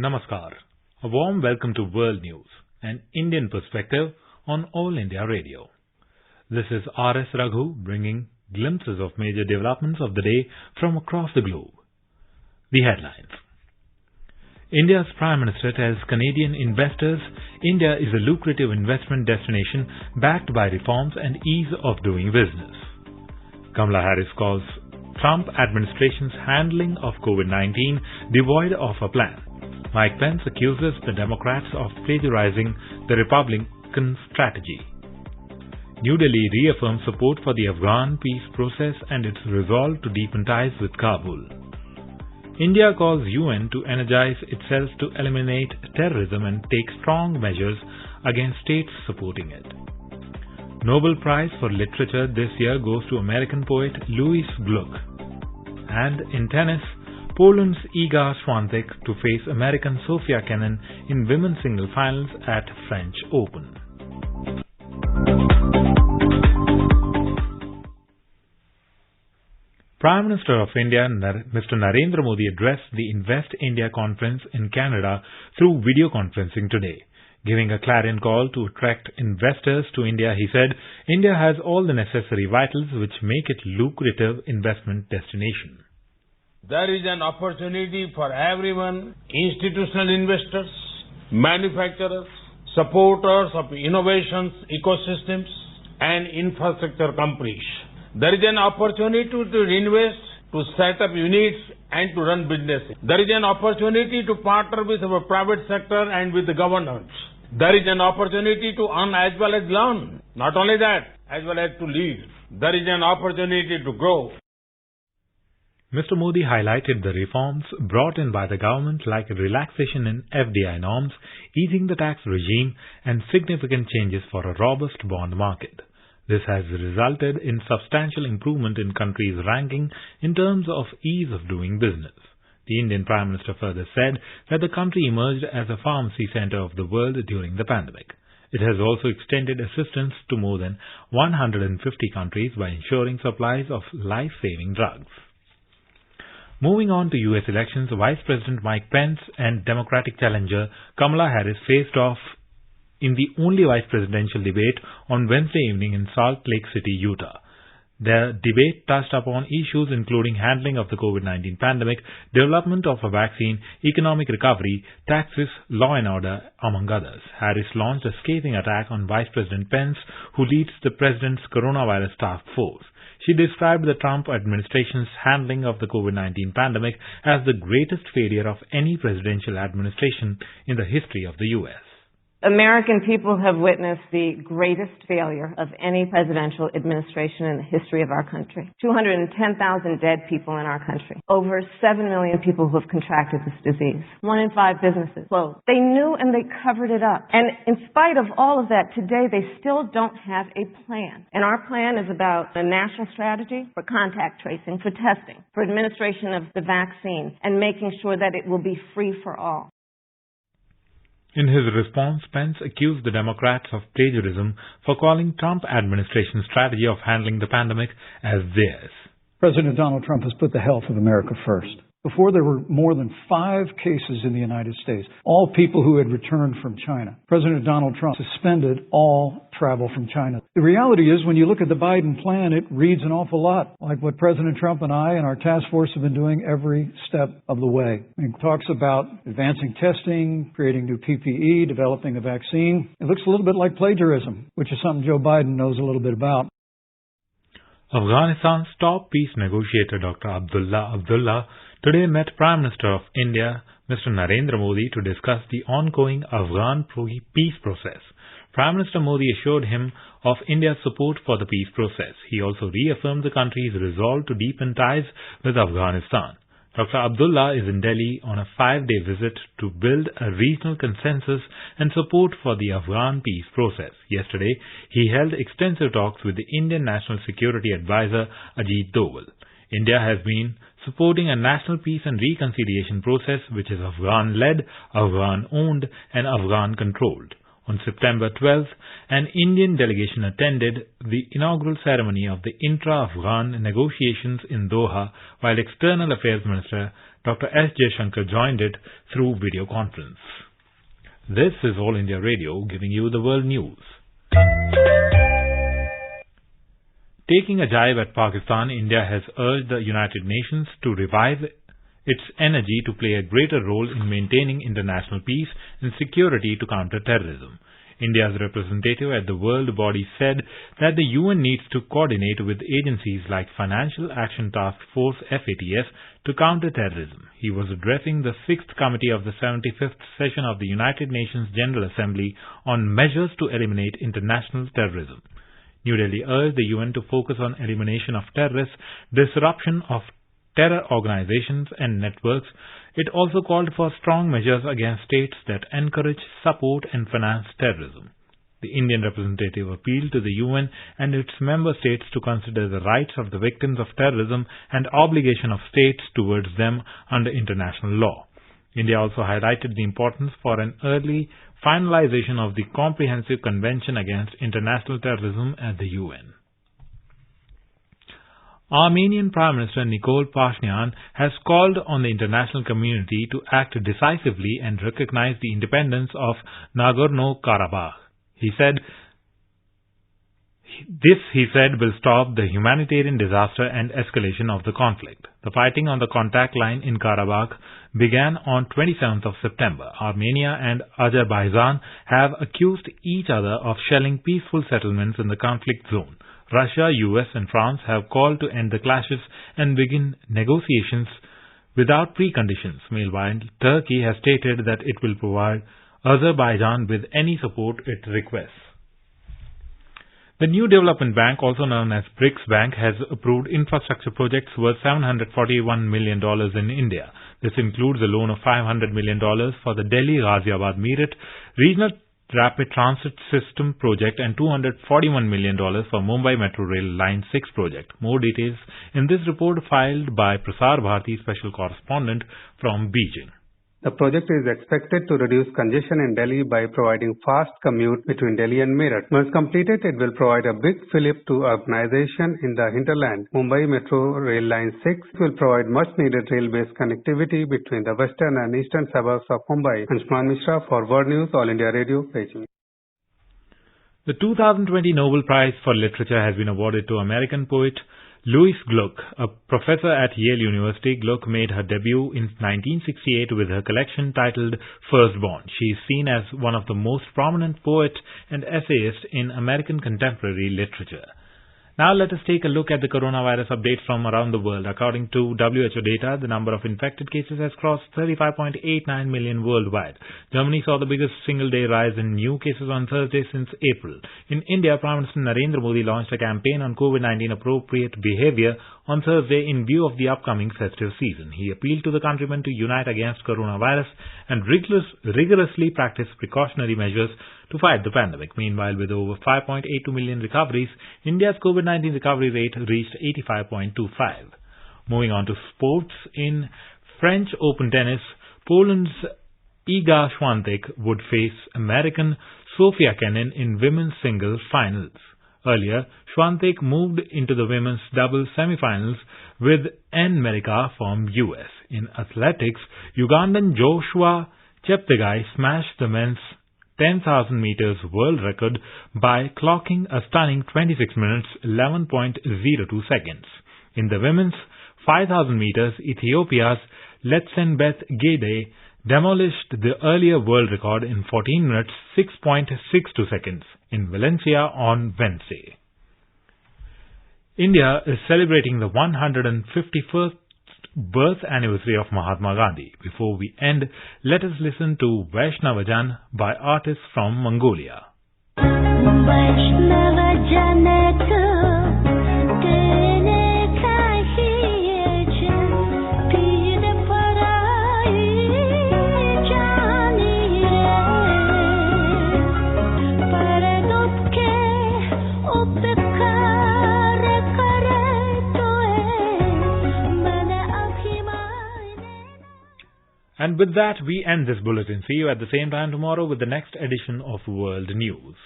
Namaskar. A warm welcome to World News, an Indian perspective on All India Radio. This is R.S. Raghu bringing glimpses of major developments of the day from across the globe. The headlines. India's Prime Minister tells Canadian investors India is a lucrative investment destination backed by reforms and ease of doing business. Kamala Harris calls Trump administration's handling of COVID-19 devoid of a plan. Mike Pence accuses the Democrats of plagiarizing the Republican strategy. New Delhi reaffirms support for the Afghan peace process and its resolve to deepen ties with Kabul. India calls UN to energize itself to eliminate terrorism and take strong measures against states supporting it. Nobel Prize for Literature this year goes to American poet Louis Gluck. And in tennis, Poland's Iga Swiatek to face American Sofia Kenin in women's single finals at French Open. Prime Minister of India, Mr. Narendra Modi addressed the Invest India conference in Canada through video conferencing today. Giving a clarion call to attract investors to India, he said, India has all the necessary vitals which make it lucrative investment destination. There is an opportunity for everyone, institutional investors, manufacturers, supporters of innovations, ecosystems, and infrastructure companies. There is an opportunity to invest, to set up units, and to run businesses. There is an opportunity to partner with our private sector and with the governments. There is an opportunity to earn as well as learn. Not only that, as well as to lead. There is an opportunity to grow. Mr. Modi highlighted the reforms brought in by the government like relaxation in FDI norms, easing the tax regime, and significant changes for a robust bond market. This has resulted in substantial improvement in country's ranking in terms of ease of doing business. The Indian Prime Minister further said that the country emerged as a pharmacy center of the world during the pandemic. It has also extended assistance to more than 150 countries by ensuring supplies of life-saving drugs. Moving on to U.S. elections, Vice President Mike Pence and Democratic challenger Kamala Harris faced off in the only vice presidential debate on Wednesday evening in Salt Lake City, Utah. The debate touched upon issues including handling of the COVID-19 pandemic, development of a vaccine, economic recovery, taxes, law and order, among others. Harris launched a scathing attack on Vice President Pence, who leads the president's coronavirus task force. She described the Trump administration's handling of the COVID-19 pandemic as the greatest failure of any presidential administration in the history of the U.S. American people have witnessed the greatest failure of any presidential administration in the history of our country. 210,000 dead people in our country. Over 7 million people who have contracted this disease. 1 in 5 businesses closed. They knew and they covered it up. And in spite of all of that, today they still don't have a plan. And our plan is about a national strategy for contact tracing, for testing, for administration of the vaccine, and making sure that it will be free for all. In his response, Pence accused the Democrats of plagiarism for calling Trump administration's strategy of handling the pandemic as theirs. President Donald Trump has put the health of America first. Before, there were more than 5 cases in the United States, all people who had returned from China. President Donald Trump suspended all travel from China. The reality is, when you look at the Biden plan, it reads an awful lot like what President Trump and I and our task force have been doing every step of the way. It talks about advancing testing, creating new PPE, developing a vaccine. It looks a little bit like plagiarism, which is something Joe Biden knows a little bit about. Afghanistan's top peace negotiator Dr. Abdullah Abdullah today met Prime Minister of India, Mr. Narendra Modi, to discuss the ongoing Afghan peace process. Prime Minister Modi assured him of India's support for the peace process. He also reaffirmed the country's resolve to deepen ties with Afghanistan. Dr. Abdullah is in Delhi on a 5-day visit to build a regional consensus and support for the Afghan peace process. Yesterday, he held extensive talks with the Indian National Security Advisor Ajit Doval. India has been supporting a national peace and reconciliation process which is Afghan-led, Afghan-owned and Afghan-controlled. On September 12th, an Indian delegation attended the inaugural ceremony of the intra-Afghan negotiations in Doha, while External Affairs Minister Dr. S. Jaishankar joined it through video conference. This is All India Radio giving you the world news. Taking a jibe at Pakistan, India has urged the United Nations to revive its energy to play a greater role in maintaining international peace and security to counter terrorism. India's representative at the World Body said that the UN needs to coordinate with agencies like Financial Action Task Force FATF to counter terrorism. He was addressing the 6th Committee of the 75th session of the United Nations General Assembly on measures to eliminate international terrorism. New Delhi urged the UN to focus on elimination of terrorists, disruption of terror organizations and networks. It also called for strong measures against states that encourage, support and finance terrorism. The Indian representative appealed to the UN and its member states to consider the rights of the victims of terrorism and obligation of states towards them under international law. India also highlighted the importance for an early finalization of the Comprehensive Convention Against International Terrorism at the UN. Armenian Prime Minister Nikol Pashinyan has called on the international community to act decisively and recognize the independence of Nagorno-Karabakh. He said, will stop the humanitarian disaster and escalation of the conflict. The fighting on the contact line in Karabakh began on 27th of September. Armenia and Azerbaijan have accused each other of shelling peaceful settlements in the conflict zone. Russia, US and France have called to end the clashes and begin negotiations without preconditions. Meanwhile, Turkey has stated that it will provide Azerbaijan with any support it requests. The New Development Bank, also known as BRICS Bank, has approved infrastructure projects worth $741 million in India. This includes a loan of $500 million for the Delhi-Ghaziabad-Meerut Regional Rapid Transit System project and $241 million for Mumbai Metro Rail Line 6 project. More details in this report filed by Prasar Bharati special correspondent from Beijing. The project is expected to reduce congestion in Delhi by providing fast commute between Delhi and Meerut. Once completed, it will provide a big fillip to urbanization in the hinterland. Mumbai Metro Rail Line 6 will provide much-needed rail-based connectivity between the western and eastern suburbs of Mumbai. Anshuman Mishra for World News, All India Radio, Beijing. The 2020 Nobel Prize for Literature has been awarded to American poet Louise Gluck, a professor at Yale University. Gluck made her debut in 1968 with her collection titled Firstborn. She is seen as one of the most prominent poets and essayists in American contemporary literature. Now let us take a look at the coronavirus updates from around the world. According to WHO data, the number of infected cases has crossed 35.89 million worldwide. Germany saw the biggest single-day rise in new cases on Thursday since April. In India, Prime Minister Narendra Modi launched a campaign on COVID-19 appropriate behavior on Thursday in view of the upcoming festive season. He appealed to the countrymen to unite against coronavirus and rigorously practice precautionary measures to fight the pandemic. Meanwhile, with over 5.82 million recoveries, India's COVID-19 recovery rate reached 85.25. Moving on to sports, in French Open tennis, Poland's Iga Świątek would face American Sofia Kenin in women's singles finals. Earlier, Świątek moved into the women's doubles semifinals with N. Merika from US. In athletics, Ugandan Joshua Cheptegei smashed the men's 10,000 meters world record by clocking a stunning 26 minutes 11.02 seconds. In the women's 5,000 meters, Ethiopia's Letsenbeth Gede demolished the earlier world record in 14 minutes 6.62 seconds in Valencia on Wednesday. India is celebrating the 151st birth anniversary of Mahatma Gandhi. Before we end, let us listen to Vaishnavajan by artists from Mongolia. And with that, we end this bulletin. See you at the same time tomorrow with the next edition of World News.